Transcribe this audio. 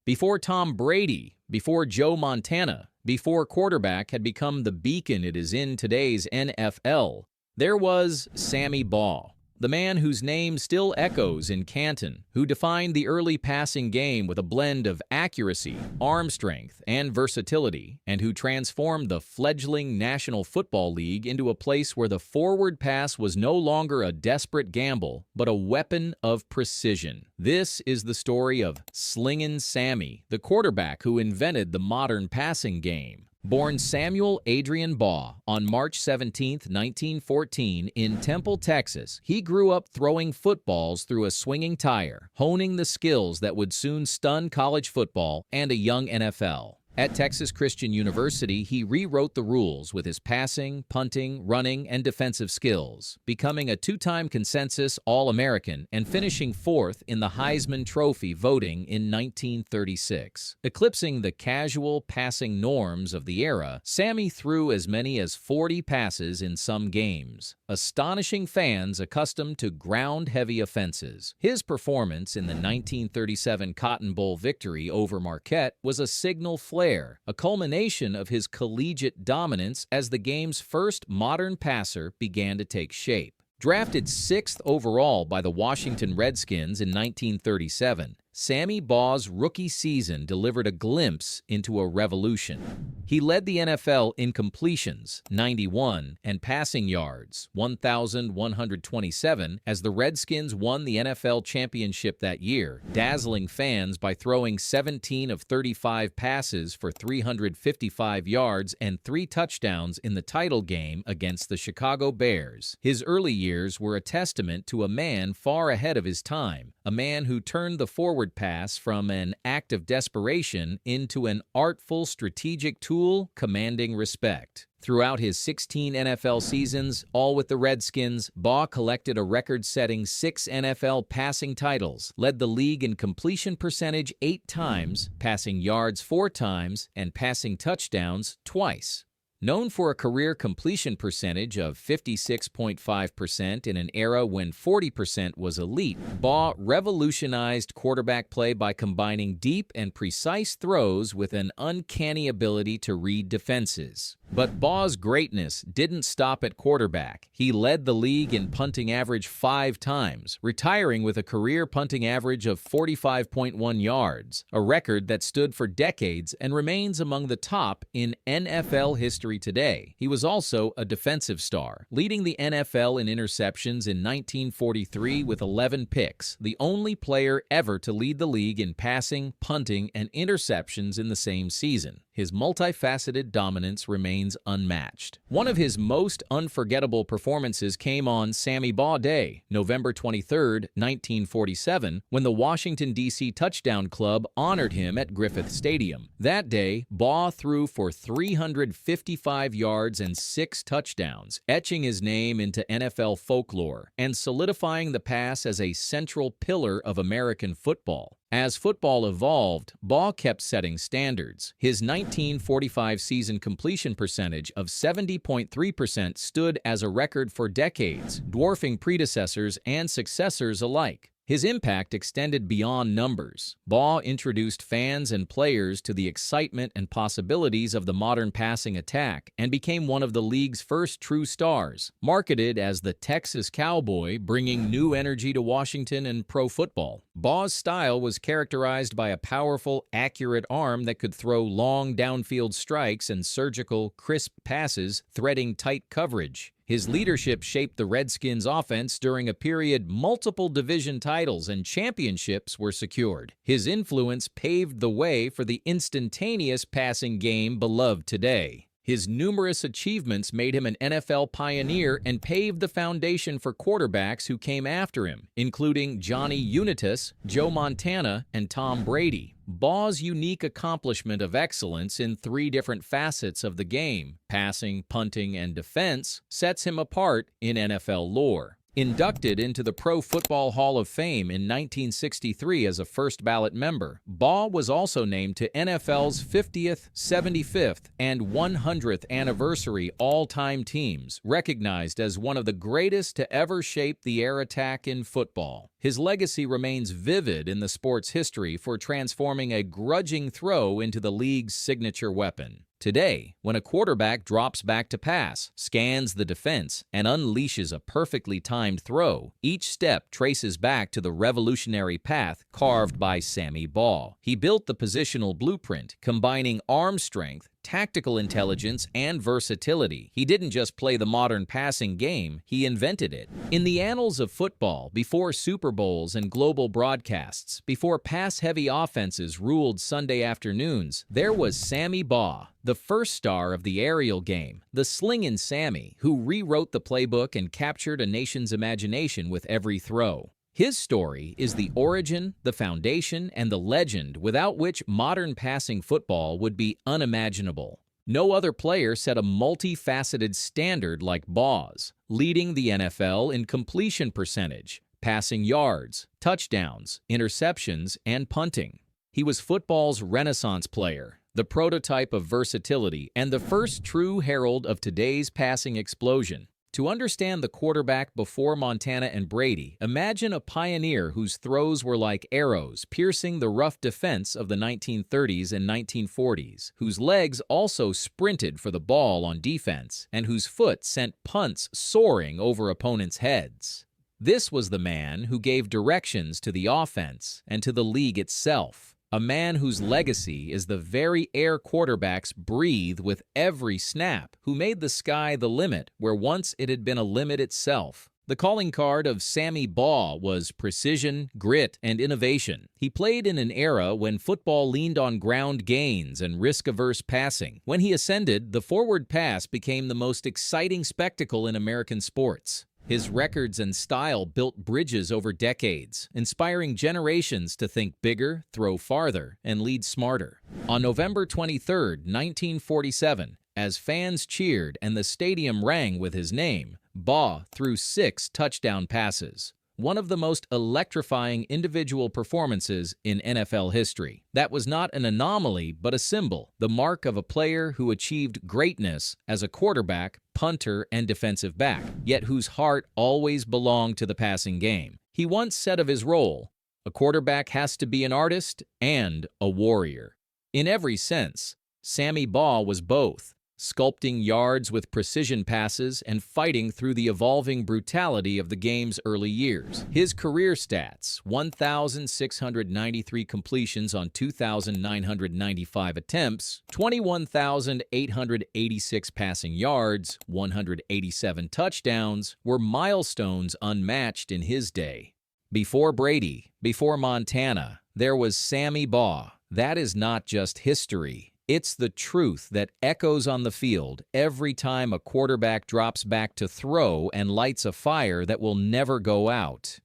Before Tom Brady, before Joe Montana, before quarterback had become the beacon it is in today's NFL, there was Sammy Baugh, the man whose name still echoes in Canton, who defined the early passing game with a blend of accuracy, arm strength, and versatility, and who transformed the fledgling National Football League into a place where the forward pass was no longer a desperate gamble, but a weapon of precision. This is the story of Slingin Sammy, the quarterback who invented the modern passing game. Born Samuel Adrian Baugh on March 17, 1914, in Temple, Texas, he grew up throwing footballs through a swinging tire, honing the skills that would soon stun college football and a young NFL. At Texas Christian University, he rewrote the rules with his passing, punting, running, and defensive skills, becoming a two-time consensus All-American and finishing fourth in the Heisman Trophy voting in 1936. Eclipsing the casual passing norms of the era, Sammy threw as many as 40 passes in some games, astonishing fans accustomed to ground-heavy offenses. His performance in the 1937 Cotton Bowl victory over Marquette was a signal flare, a culmination of his collegiate dominance as the game's first modern passer began to take shape. Drafted 6th overall by the Washington Redskins in 1937, Sammy Baugh's rookie season delivered a glimpse into a revolution. He led the NFL in completions, 91, and passing yards, 1,127, as the Redskins won the NFL championship that year, dazzling fans by throwing 17 of 35 passes for 355 yards and 3 touchdowns in the title game against the Chicago Bears. His early years were a testament to a man far ahead of his time, a man who turned the forward pass from an act of desperation into an artful strategic tool commanding respect. Throughout his 16 NFL seasons, all with the Redskins, Baugh collected a record-setting 6 NFL passing titles, led the league in completion percentage 8 times, passing yards 4 times, and passing touchdowns twice. Known for a career completion percentage of 56.5% in an era when 40% was elite, Baugh revolutionized quarterback play by combining deep and precise throws with an uncanny ability to read defenses. But Baugh's greatness didn't stop at quarterback. He led the league in punting average 5 times, retiring with a career punting average of 45.1 yards, a record that stood for decades and remains among the top in NFL history today. He was also a defensive star, leading the NFL in interceptions in 1943 with 11 picks, the only player ever to lead the league in passing, punting, and interceptions in the same season. His multifaceted dominance remains unmatched. One of his most unforgettable performances came on Sammy Baugh Day, November 23, 1947, when the Washington, D.C. Touchdown Club honored him at Griffith Stadium. That day, Baugh threw for 355 yards and 6 touchdowns, etching his name into NFL folklore and solidifying the pass as a central pillar of American football. As football evolved, Baugh kept setting standards. His 1945 season completion percentage of 70.3% stood as a record for decades, dwarfing predecessors and successors alike. His impact extended beyond numbers. Baugh introduced fans and players to the excitement and possibilities of the modern passing attack and became one of the league's first true stars, marketed as the Texas Cowboy, bringing new energy to Washington and pro football. Baugh's style was characterized by a powerful, accurate arm that could throw long downfield strikes and surgical, crisp passes, threading tight coverage. His leadership shaped the Redskins' offense during a period multiple division titles and championships were secured. His influence paved the way for the instantaneous passing game beloved today. His numerous achievements made him an NFL pioneer and paved the foundation for quarterbacks who came after him, including Johnny Unitas, Joe Montana, and Tom Brady. Baugh's unique accomplishment of excellence in 3 different facets of the game, passing, punting, and defense, sets him apart in NFL lore. Inducted into the Pro Football Hall of Fame in 1963 as a first-ballot member, Baugh was also named to NFL's 50th, 75th, and 100th anniversary all-time teams, recognized as one of the greatest to ever shape the air attack in football. His legacy remains vivid in the sport's history for transforming a grudging throw into the league's signature weapon. Today, when a quarterback drops back to pass, scans the defense, and unleashes a perfectly timed throw, each step traces back to the revolutionary path carved by Sammy Baugh. He built the positional blueprint, combining arm strength, tactical intelligence, and versatility. He didn't just play the modern passing game, he invented it. In the annals of football, before Super Bowls and global broadcasts, before pass-heavy offenses ruled Sunday afternoons, there was Sammy Baugh, the first star of the aerial game, the Slingin Sammy, who rewrote the playbook and captured a nation's imagination with every throw. His story is the origin, the foundation, and the legend without which modern passing football would be unimaginable. No other player set a multifaceted standard like Baugh's, leading the NFL in completion percentage, passing yards, touchdowns, interceptions, and punting. He was football's Renaissance player, the prototype of versatility, and the first true herald of today's passing explosion. To understand the quarterback before Montana and Brady, imagine a pioneer whose throws were like arrows piercing the rough defense of the 1930s and 1940s, whose legs also sprinted for the ball on defense, and whose foot sent punts soaring over opponents' heads. This was the man who gave directions to the offense and to the league itself. A man whose legacy is the very air quarterbacks breathe with every snap, who made the sky the limit where once it had been a limit itself. The calling card of Sammy Baugh was precision, grit, and innovation. He played in an era when football leaned on ground gains and risk-averse passing. When he ascended, the forward pass became the most exciting spectacle in American sports. His records and style built bridges over decades, inspiring generations to think bigger, throw farther, and lead smarter. On November 23, 1947, as fans cheered and the stadium rang with his name, Baugh threw 6 touchdown passes. One of the most electrifying individual performances in NFL history. That was not an anomaly, but a symbol, the mark of a player who achieved greatness as a quarterback, punter, and defensive back, yet whose heart always belonged to the passing game. He once said of his role, "A quarterback has to be an artist and a warrior." In every sense, Sammy Baugh was both, sculpting yards with precision passes and fighting through the evolving brutality of the game's early years. His career stats: 1,693 completions on 2,995 attempts, 21,886 passing yards, 187 touchdowns, were milestones unmatched in his day. Before Brady, before Montana, there was Sammy Baugh. That is not just history. It's the truth that echoes on the field every time a quarterback drops back to throw and lights a fire that will never go out.